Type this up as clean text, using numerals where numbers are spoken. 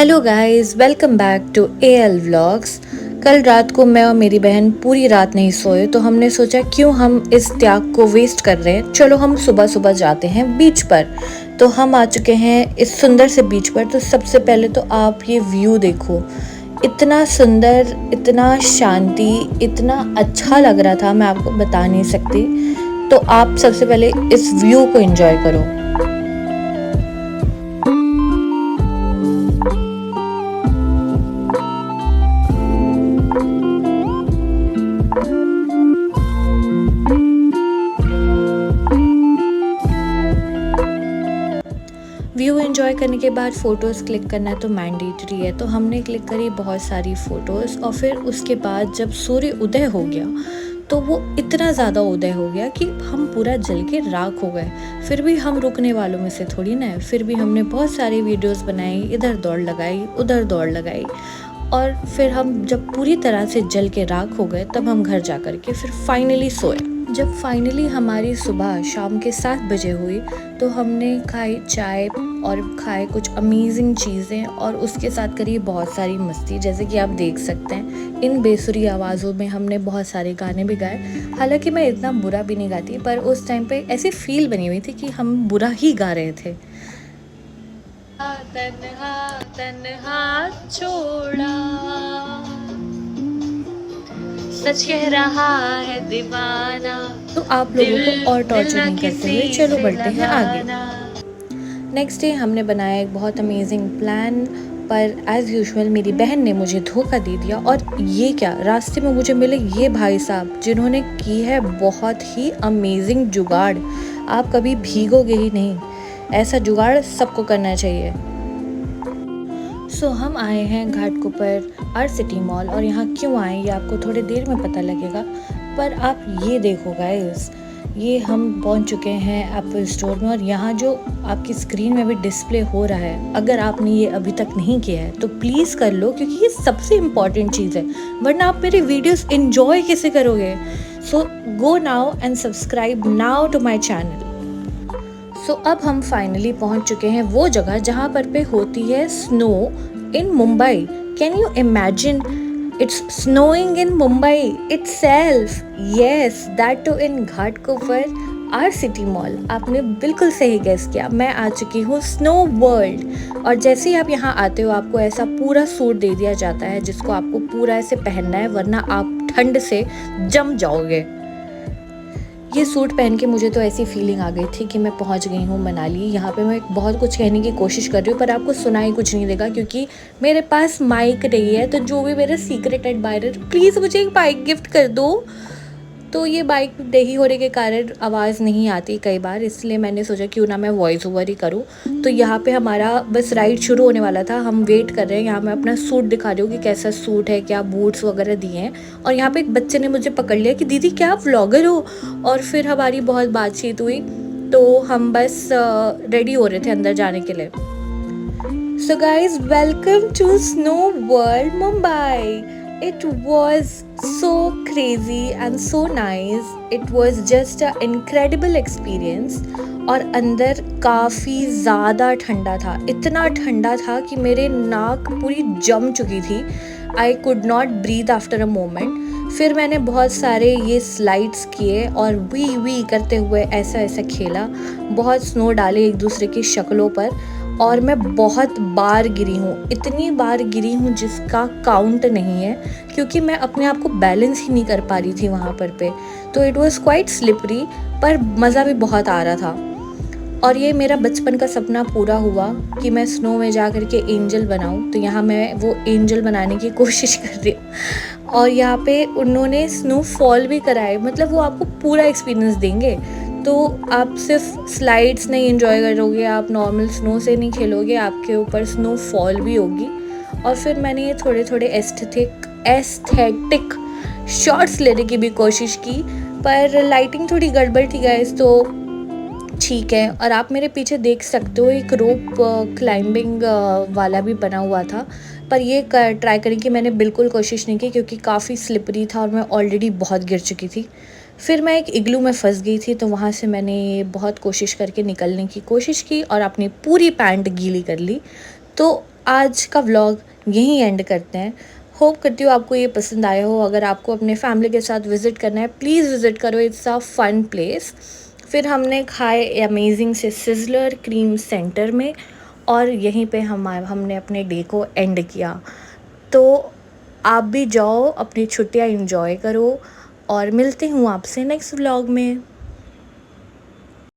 Hello guys, welcome back to AL vlogs. कल रात को मैं और मेरी बहन पूरी रात नहीं सोए, तो हमने सोचा क्यों हम इस त्याग को वेस्ट कर रहे हैं, चलो हम सुबह सुबह जाते हैं बीच पर। तो हम आ चुके हैं इस सुंदर से बीच पर। तो सबसे पहले तो आप ये व्यू देखो, इतना सुंदर, इतना शांति, इतना अच्छा लग रहा था, मैं आपको बता नहीं सकती। तो आप सबसे पहले इस व्यू को एंजॉय करो। व्यू एंजॉय करने के बाद फ़ोटोज़ क्लिक करना तो मैंडेटरी है, तो हमने क्लिक करी बहुत सारी फ़ोटोज़। और फिर उसके बाद जब सूर्य उदय हो गया तो वो इतना ज़्यादा उदय हो गया कि हम पूरा जल के राख हो गए। फिर भी हम रुकने वालों में से थोड़ी ना है, फिर भी हमने बहुत सारी वीडियोस बनाई, इधर दौड़ लगाई, उधर दौड़ लगाई। और फिर हम जब पूरी तरह से जल के राख हो गए तब हम घर जा कर के फिर फाइनली सोए। जब फाइनली हमारी सुबह शाम के 7 बजे हुई तो हमने खाई चाय और खाए कुछ अमेजिंग चीज़ें, और उसके साथ करी बहुत सारी मस्ती। जैसे कि आप देख सकते हैं, इन बेसुरी आवाज़ों में हमने बहुत सारे गाने भी गाए। हालांकि मैं इतना बुरा भी नहीं गाती, पर उस टाइम पे ऐसी फील बनी हुई थी कि हम बुरा ही गा रहे थे। तन्हा तन्हा छोड़ा, सच कह रहा है दीवाना। तो आप लोगों को और टॉर्चर नहीं करते हुए चलो बढ़ते हैं आगे। नेक्स्ट डे हमने बनाया एक बहुत अमेजिंग प्लान, पर एज़ यूजुअल मेरी बहन ने मुझे धोखा दे दिया। और ये क्या, रास्ते में मुझे मिले ये भाई साहब जिन्होंने की है बहुत ही अमेजिंग जुगाड़। आप कभी भीगोगे ही नहीं, ऐसा जुगाड़ सबको करना चाहिए। सो हम आए हैं घाटकोपर आर सिटी मॉल, और यहाँ क्यों आए ये आपको थोड़ी देर में पता लगेगा। पर आप ये देखो गाइस, ये हम पहुँच चुके हैं एप्पल स्टोर में, और यहाँ जो आपकी स्क्रीन में भी डिस्प्ले हो रहा है, अगर आपने ये अभी तक नहीं किया है तो प्लीज़ कर लो, क्योंकि ये सबसे इम्पॉर्टेंट चीज़ है, वरना आप मेरे वीडियोस इन्जॉय कैसे करोगे। So go now and subscribe now to my channel. So अब हम फाइनली पहुंच चुके हैं वो जगह जहां पर पे होती है snow in Mumbai. Can you imagine, it's snowing in Mumbai itself. Yes, that too in Ghatkopar R city mall. आपने बिल्कुल सही गेस किया, मैं आ चुकी हूँ स्नो वर्ल्ड। और जैसे ही आप यहाँ आते हो आपको ऐसा पूरा सूट दे दिया जाता है जिसको आपको पूरा ऐसे पहनना है, वरना आप ठंड से जम जाओगे। ये सूट पहन के मुझे तो ऐसी फीलिंग आ गई थी कि मैं पहुंच गई हूँ मनाली। यहाँ पे मैं बहुत कुछ कहने की कोशिश कर रही हूँ, पर आपको सुनाई कुछ नहीं देगा क्योंकि मेरे पास माइक नहीं है। तो जो भी मेरे सीक्रेट एडमायरर, प्लीज़ मुझे एक बाइक गिफ्ट कर दो। तो ये बाइक नहीं होने के कारण आवाज़ नहीं आती कई बार, इसलिए मैंने सोचा क्यों ना मैं वॉइस ओवर ही करूँ। तो यहाँ पे हमारा बस राइड शुरू होने वाला था, हम वेट कर रहे हैं। यहाँ मैं अपना सूट दिखा रही हूँ कि कैसा सूट है, क्या बूट्स वगैरह दिए हैं। और यहाँ पे एक बच्चे ने मुझे पकड़ लिया कि दीदी क्या आप व्लॉगर हो। और फिर हमारी बहुत बातचीत हुई, तो हम बस रेडी हो रहे थे अंदर जाने के लिए। So guys, welcome to Snow World Mumbai. It was so crazy and so nice. It was just an incredible experience. और अंदर काफ़ी ज़्यादा ठंडा था, इतना ठंडा था कि मेरे नाक पूरी जम चुकी थी। I could not breathe after a moment. फिर मैंने बहुत सारे ये स्लाइड्स किए और वी करते हुए ऐसा ऐसा खेला, बहुत स्नो डाले एक दूसरे की शक्लों पर। और मैं बहुत बार गिरी हूँ, इतनी बार गिरी हूँ जिसका काउंट नहीं है, क्योंकि मैं अपने आप को बैलेंस ही नहीं कर पा रही थी वहाँ पर पे। तो इट वाज क्वाइट स्लिपरी, पर मज़ा भी बहुत आ रहा था। और ये मेरा बचपन का सपना पूरा हुआ कि मैं स्नो में जा कर के एंजल बनाऊँ। तो यहाँ मैं वो एंजल बनाने की कोशिश कर रही हूँ। और यहाँ पे उन्होंने स्नोफॉल भी कराए, मतलब वो आपको पूरा एक्सपीरियंस देंगे। तो आप सिर्फ स्लाइड्स नहीं एंजॉय करोगे, आप नॉर्मल स्नो से नहीं खेलोगे, आपके ऊपर स्नोफॉल भी होगी। और फिर मैंने ये थोड़े थोड़े एस्थेटिक शॉट्स लेने की भी कोशिश की, पर लाइटिंग थोड़ी गड़बड़ थी गाइस, तो ठीक है। और आप मेरे पीछे देख सकते हो एक रोप क्लाइंबिंग वाला भी बना हुआ था, पर ये ट्राई करने की मैंने बिल्कुल कोशिश नहीं की क्योंकि काफ़ी स्लिपरी था और मैं ऑलरेडी बहुत गिर चुकी थी। फिर मैं एक इग्लू में फंस गई थी, तो वहाँ से मैंने बहुत कोशिश करके निकलने की कोशिश की और अपनी पूरी पैंट गीली कर ली। तो आज का व्लॉग यहीं एंड करते हैं। होप करती हूँ आपको ये पसंद आया हो। अगर आपको अपने फैमिली के साथ विज़िट करना है प्लीज़ विज़िट करो, इट्स अ फन प्लेस। फिर हमने खाए अमेजिंग से सिज़लर क्रीम सेंटर में, और यहीं पे हमने अपने डे को एंड किया। तो आप भी जाओ, अपनी छुट्टियाँ एंजॉय करो, और मिलती हूँ आपसे नेक्स्ट व्लॉग में।